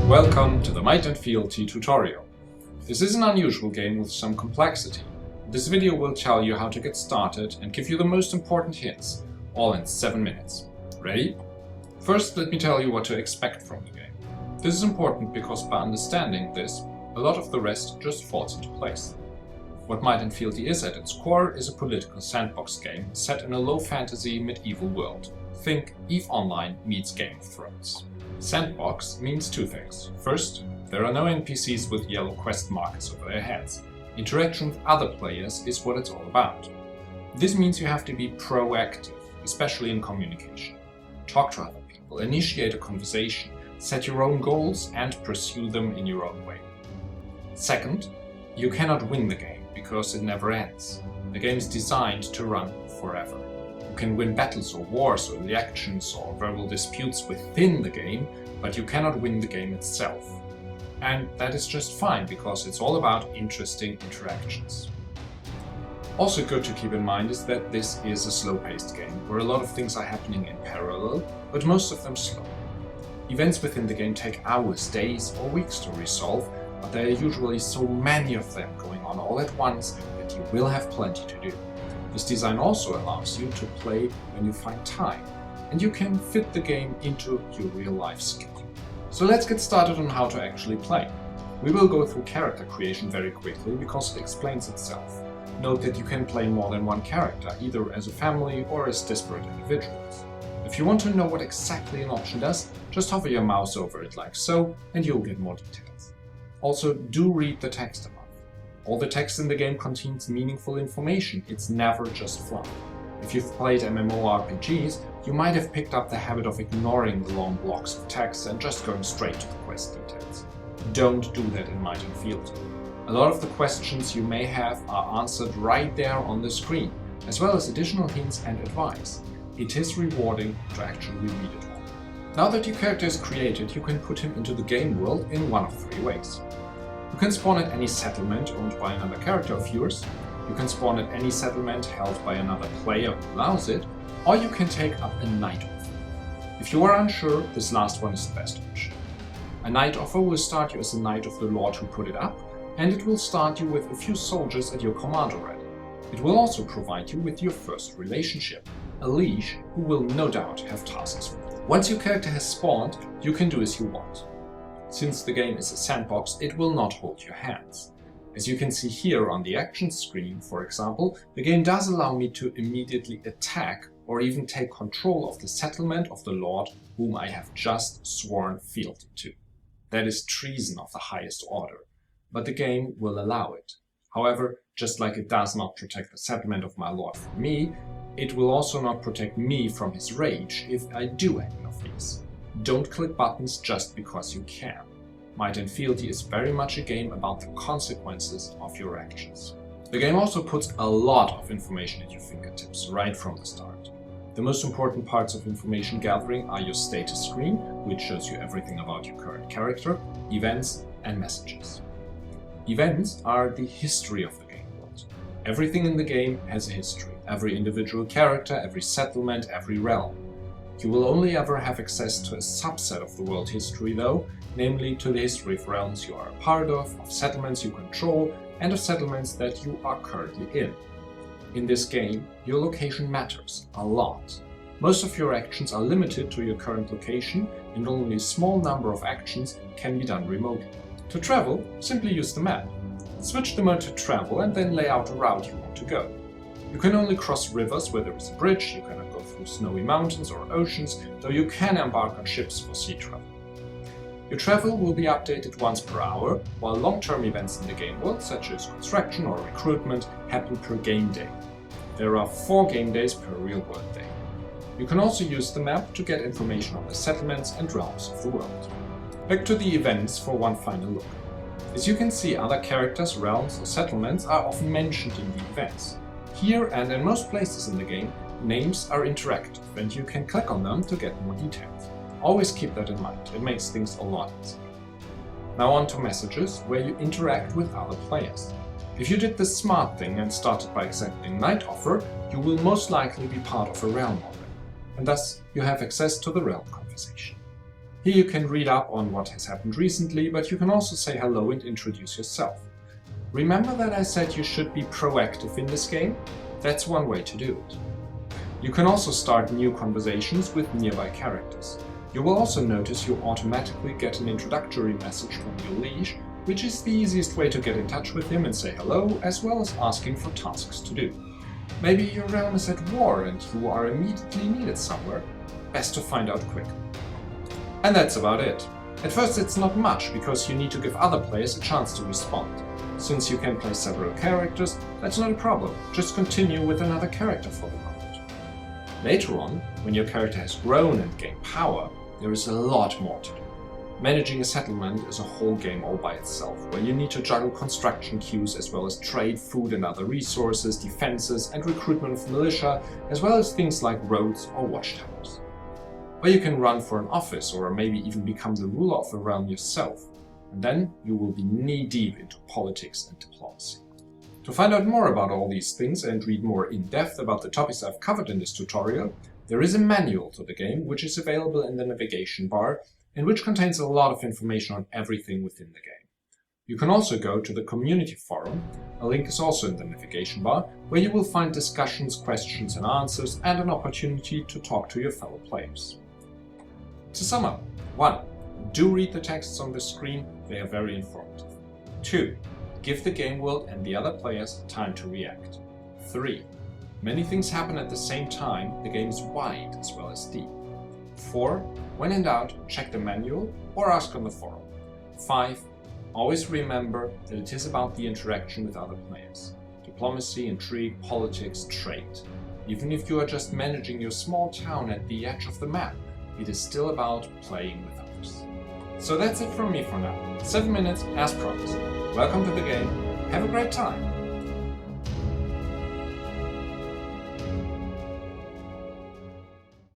Welcome to the Might and Fealty tutorial. This is an unusual game with some complexity. This video will tell you how to get started and give you the most important hints, all in 7 minutes. Ready? First, let me tell you what to expect from the game. This is important because by understanding this, a lot of the rest just falls into place. What Might and Fealty is at its core is a political sandbox game set in a low fantasy medieval world. Think EVE Online meets Game of Thrones. Sandbox means two things. First, there are no NPCs with yellow quest markers over their heads. Interaction with other players is what it's all about. This means you have to be proactive, especially in communication. Talk to other people, initiate a conversation, set your own goals and pursue them in your own way. Second, you cannot win the game because it never ends. The game is designed to run forever. You can win battles or wars or reactions or verbal disputes within the game, but you cannot win the game itself. And that is just fine because it's all about interesting interactions. Also good to keep in mind is that this is a slow-paced game where a lot of things are happening in parallel, but most of them slow. Events within the game take hours, days or weeks to resolve, but there are usually so many of them going on all at once that you will have plenty to do. This design also allows you to play when you find time, and you can fit the game into your real-life schedule. So let's get started on how to actually play. We will go through character creation very quickly because it explains itself. Note that you can play more than one character, either as a family or as disparate individuals. If you want to know what exactly an option does, just hover your mouse over it like so, and you'll get more details. Also, do read the text above. All the text in the game contains meaningful information, it's never just fluff. If you've played MMORPGs, you might have picked up the habit of ignoring the long blocks of text and just going straight to the quest details. Don't do that in Might and Fealty. A lot of the questions you may have are answered right there on the screen, as well as additional hints and advice. It is rewarding to actually read it all. Now that your character is created, you can put him into the game world in one of three ways. You can spawn at any settlement owned by another character of yours, you can spawn at any settlement held by another player who allows it, or you can take up a night offer. If you are unsure, this last one is the best option. A night offer will start you as a knight of the lord who put it up, and it will start you with a few soldiers at your command already. It will also provide you with your first relationship, a liege who will no doubt have tasks for you. Once your character has spawned, you can do as you want. Since the game is a sandbox, it will not hold your hands. As you can see here on the action screen, for example, the game does allow me to immediately attack or even take control of the settlement of the lord whom I have just sworn fealty to. That is treason of the highest order, but the game will allow it. However, just like it does not protect the settlement of my lord from me, it will also not protect me from his rage if I do any of these. Don't click buttons just because you can. Might and Fealty is very much a game about the consequences of your actions. The game also puts a lot of information at your fingertips right from the start. The most important parts of information gathering are your status screen, which shows you everything about your current character, events and messages. Events are the history of the game world. Everything in the game has a history. Every individual character, every settlement, every realm. You will only ever have access to a subset of the world history though, namely to the history of realms you are a part of settlements you control, and of settlements that you are currently in. In this game, your location matters a lot. Most of your actions are limited to your current location, and only a small number of actions can be done remotely. To travel, simply use the map. Switch the mode to travel and then lay out a route you want to go. You can only cross rivers where there is a bridge, you cannot go through snowy mountains or oceans, though you can embark on ships for sea travel. Your travel will be updated once per hour, while long-term events in the game world, such as construction or recruitment, happen per game day. There are 4 game days per real-world day. You can also use the map to get information on the settlements and realms of the world. Back to the events for one final look. As you can see, other characters, realms or settlements are often mentioned in the events. Here and in most places in the game, names are interactive and you can click on them to get more details. Always keep that in mind, it makes things a lot easier. Now on to messages, where you interact with other players. If you did the smart thing and started by accepting Night Offer, you will most likely be part of a realm already, and thus you have access to the realm conversation. Here you can read up on what has happened recently, but you can also say hello and introduce yourself. Remember that I said you should be proactive in this game? That's one way to do it. You can also start new conversations with nearby characters. You will also notice you automatically get an introductory message from your liege, which is the easiest way to get in touch with him and say hello, as well as asking for tasks to do. Maybe your realm is at war and you are immediately needed somewhere. Best to find out quick. And that's about it. At first it's not much, because you need to give other players a chance to respond. Since you can play several characters, that's not a problem, just continue with another character for the moment. Later on, when your character has grown and gained power, there is a lot more to do. Managing a settlement is a whole game all by itself, where you need to juggle construction queues as well as trade, food and other resources, defenses and recruitment of militia, as well as things like roads or watchtowers. Or you can run for an office or maybe even become the ruler of a realm yourself, and then you will be knee-deep into politics and diplomacy. To find out more about all these things and read more in depth about the topics I've covered in this tutorial, there is a manual to the game which is available in the navigation bar and which contains a lot of information on everything within the game. You can also go to the community forum, a link is also in the navigation bar, where you will find discussions, questions and answers and an opportunity to talk to your fellow players. To sum up, 1. Do read the texts on the screen, they are very informative. 2. Give the game world and the other players time to react. 3. Many things happen at the same time, the game is wide as well as deep. 4. When in doubt, check the manual or ask on the forum. 5. Always remember that it is about the interaction with other players. Diplomacy, intrigue, politics, trade. Even if you are just managing your small town at the edge of the map, it is still about playing with others. So that's it from me for now. 7 minutes as promised. Welcome to the game. Have a great time.